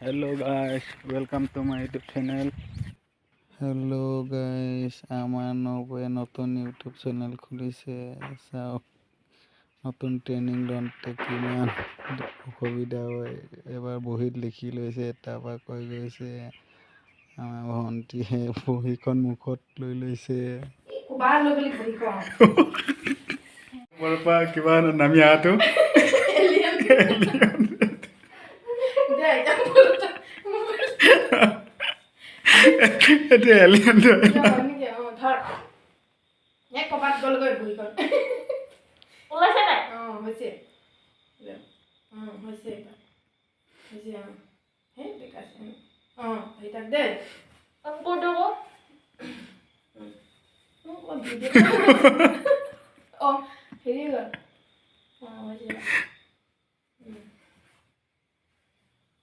Hello guys, welcome to my YouTube channel. Hello guys, আমাৰ নতুন YouTube channel খুলিছে চাও নতুন ট্ৰেইনিং লওঁতে কিমান অসুবিধা হয় এবাৰ বহীত লিখি লৈছে তাৰপৰা কৈ গৈছে আমাৰ ভণ্টিয়ে বহীখন মুখত লৈ লৈছে মোৰ পৰা কিবা নামি আহাটো এটা এলিয়েন ধৰ এক কপাত গল গৈ বহিখন ওলাইছে নাই হৈছে হৈছে হৈছে হে বিকাশ সেইটাক দে কোনটো হেৰি গল হৈছে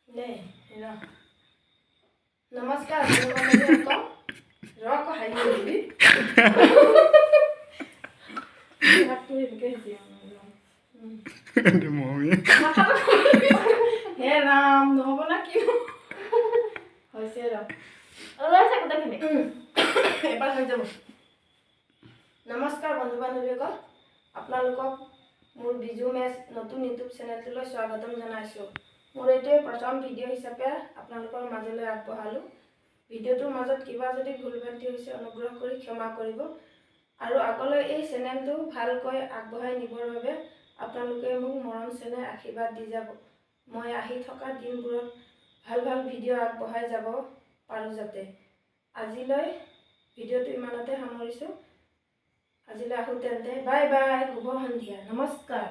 দে নমস্কাৰ ৰক হাই দিবি হাতটো এনেকৈ এটা মমি হে ৰাম নহ'ব না কি হৈছে ৰ ওলাইছে গোটেইখিনি এবাৰ হৈ যাব নমস্কাৰ বন্ধু বান্ধৱীসকল আপোনালোকক মোৰ বিজু মেচ নতুন ইউটিউব চেনেলটোলৈ স্বাগতম জনাইছোঁ মোৰ এইটোৱে প্ৰথম ভিডিঅ' হিচাপে আপোনালোকৰ মাজলৈ আগবঢ়ালোঁ ভিডিঅ'টোৰ মাজত কিবা যদি ভুল ভ্ৰান্তি হৈছে অনুগ্ৰহ কৰি ক্ষমা কৰিব আৰু আগলৈ এই চেনেলটো ভালকৈ আগবঢ়াই নিবৰ বাবে আপোনালোকে মোক মৰম চেনেহ আশীৰ্বাদ দি যাব মই আহি থকা দিনবোৰত ভাল ভাল ভিডিঅ' আগবঢ়াই যাব পাৰোঁ যাতে আজিলৈ ভিডিঅ'টো ইমানতে সামৰিছোঁ আজিলৈ আহোঁ তেন্তে বাই বাই শুভ সন্ধিয়া নমস্কাৰ।